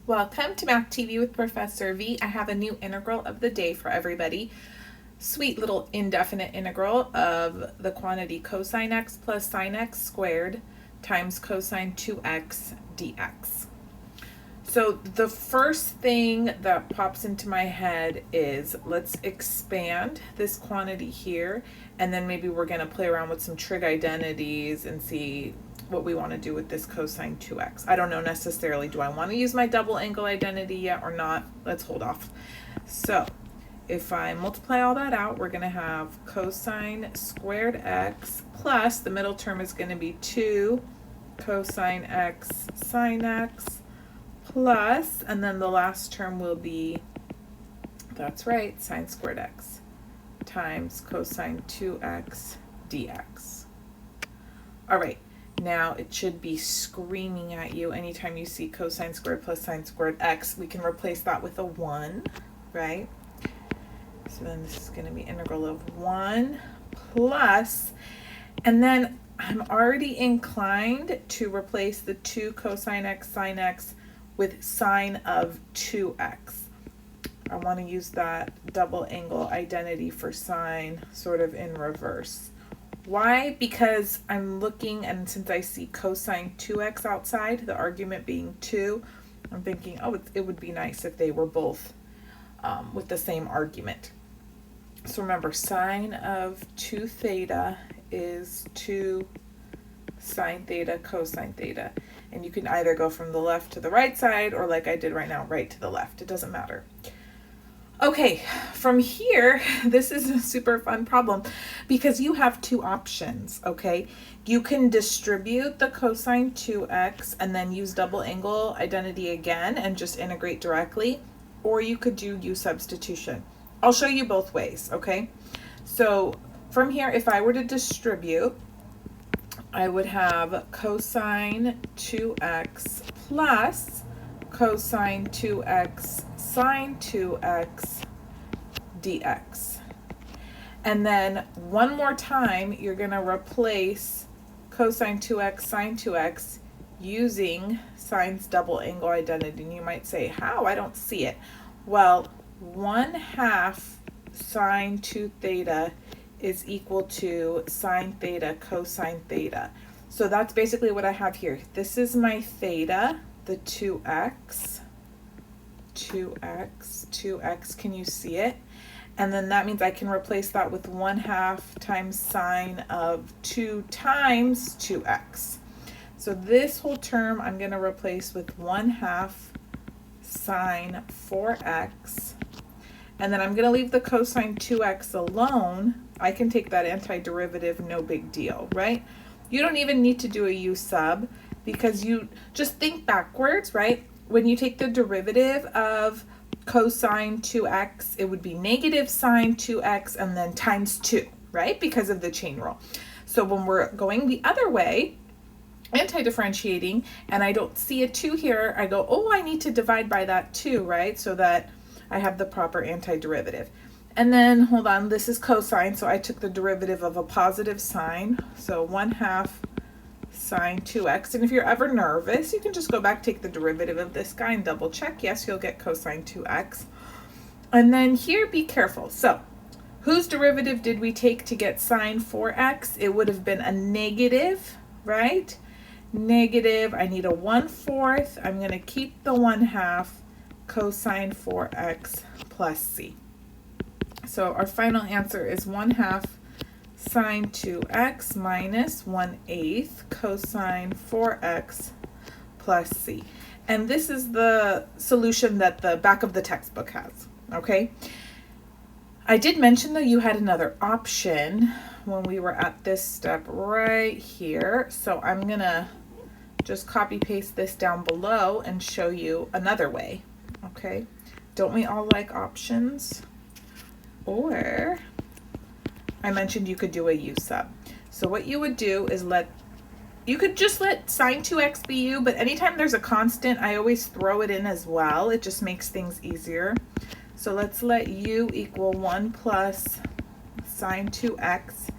Welcome to Math TV with Professor V. I have a new integral of the day for everybody. Sweet little indefinite integral of the quantity cosine x plus sine x squared times cosine 2x dx. So the first thing that pops into my head is let's expand this quantity here, and then maybe we're going to play around with some trig identities and see what we want to do with this cosine 2x. I don't know necessarily, do I want to use my double angle identity yet or not? Let's hold off. So if I multiply all that out, we're going to have cosine squared x plus, the middle term is going to be 2 cosine x sine x plus, and then the last term will be, that's right, sine squared x times cosine 2x dx. All right. Now it should be screaming at you anytime you see cosine squared plus sine squared x. We can replace that with a 1, right? So then this is going to be integral of 1 plus, and then I'm already inclined to replace the 2 cosine x sine x with sine of 2x. I want to use that double angle identity for sine sort of in reverse. Why? Because I'm looking, and since I see cosine 2x outside, the argument being 2, I'm thinking, oh, it would be nice if they were both with the same argument. So remember, sine of 2 theta is 2 sine theta cosine theta. And you can either go from the left to the right side, or like I did right now, right to the left. It doesn't matter. Okay, from here, this is a super fun problem because you have two options, okay? You can distribute the cosine 2x and then use double angle identity again and just integrate directly, or you could do u substitution. I'll show you both ways, okay? So from here, if I were to distribute, I would have cosine 2x plus cosine 2x sine 2x dx. And then one more time, you're going to replace cosine 2x sine 2x using sine's double angle identity. And you might say, how? I don't see it. Well, 1/2 sine 2 theta is equal to sine theta cosine theta. So that's basically what I have here. This is my theta, the 2x, can you see it? And then that means I can replace that with 1/2 times sine of 2 times 2x. So this whole term I'm going to replace with 1/2 sine 4x. And then I'm going to leave the cosine 2x alone. I can take that antiderivative, no big deal, right? You don't even need to do a u sub because you just think backwards, right? When you take the derivative of cosine 2x, it would be negative sine 2x and then times 2, right? Because of the chain rule. So when we're going the other way, anti-differentiating, and I don't see a 2 here, I go, oh, I need to divide by that 2, right? So that I have the proper antiderivative. And then, hold on, this is cosine, so I took the derivative of a positive sine, so 1/2 sine 2x. And if you're ever nervous, you can just go back, take the derivative of this guy and double check. Yes, you'll get cosine 2x. And then here, be careful. So whose derivative did we take to get sine 4x? It would have been a negative, right? Negative, I need a 1/4. I'm going to keep the 1/2 cosine 4x plus c. So our final answer is 1/2 sine 2x minus 1/8 cosine 4x plus c. And this is the solution that the back of the textbook has, okay? I did mention that you had another option when we were at this step right here. So I'm going to just copy paste this down below and show you another way, okay? Don't we all like options? Or I mentioned you could do a u sub. So what you would do is you could just let sine 2x be u, but anytime there's a constant, I always throw it in as well. It just makes things easier. So let's let u equal 1 plus sine 2x.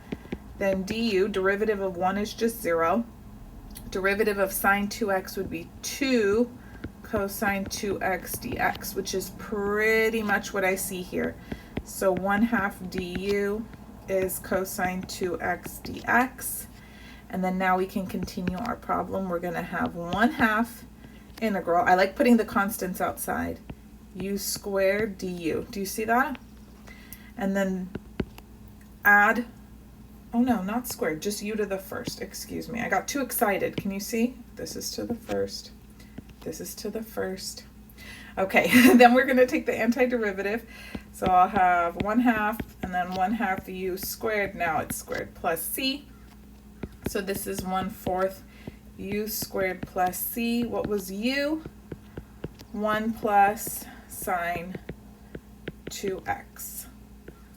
Then du, derivative of 1 is just 0. Derivative of sine 2x would be 2 cosine 2x dx, which is pretty much what I see here. So 1/2 du is cosine 2x dx. And then now we can continue our problem. We're going to have 1/2 integral. I like putting the constants outside. U squared du. Do you see that? And then add, oh no, not squared, just u to the first. Excuse me. I got too excited. Can you see? This is to the first. This is to the first. Okay, then we're going to take the antiderivative. So I'll have 1/2 and then 1/2 u squared. Now it's squared plus c. So this is 1/4 u squared plus c. What was u? 1 plus sine 2x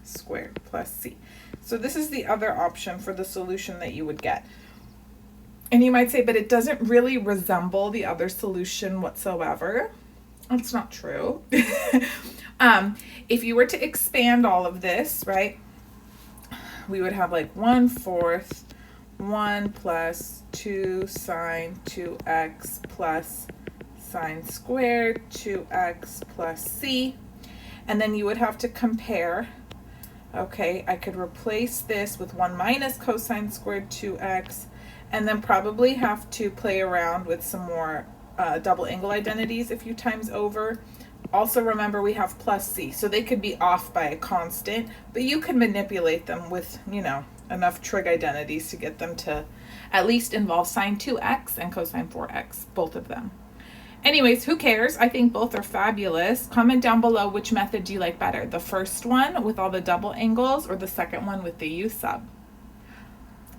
squared plus c. So this is the other option for the solution that you would get. And you might say, but it doesn't really resemble the other solution whatsoever. That's not true. If you were to expand all of this, right, we would have like 1/4 1 plus 2 sine 2x plus sine squared 2x plus c. And then you would have to compare. Okay, I could replace this with 1 minus cosine squared 2x, and then probably have to play around with some more double angle identities a few times over. Also remember we have plus c, so they could be off by a constant, but you can manipulate them with, you know, enough trig identities to get them to at least involve sine 2x and cosine 4x, both of them. Anyways, who cares? I think both are fabulous. Comment down below which method do you like better, the first one with all the double angles or the second one with the u sub.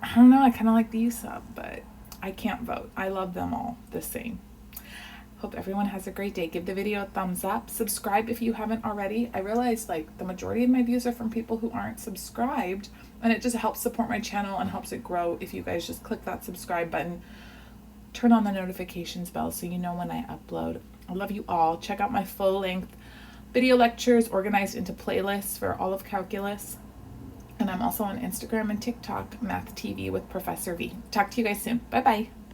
I don't know, I kind of like the u sub, but I can't vote. I love them all the same. Hope everyone has a great day. Give the video a thumbs up. Subscribe if you haven't already. I realize like the majority of my views are from people who aren't subscribed, and it just helps support my channel and helps it grow if you guys just click that subscribe button. Turn on the notifications bell so you know when I upload. I love you all. Check out my full-length video lectures organized into playlists for all of calculus. And I'm also on Instagram and TikTok, Math TV with Professor V. Talk to you guys soon. Bye-bye.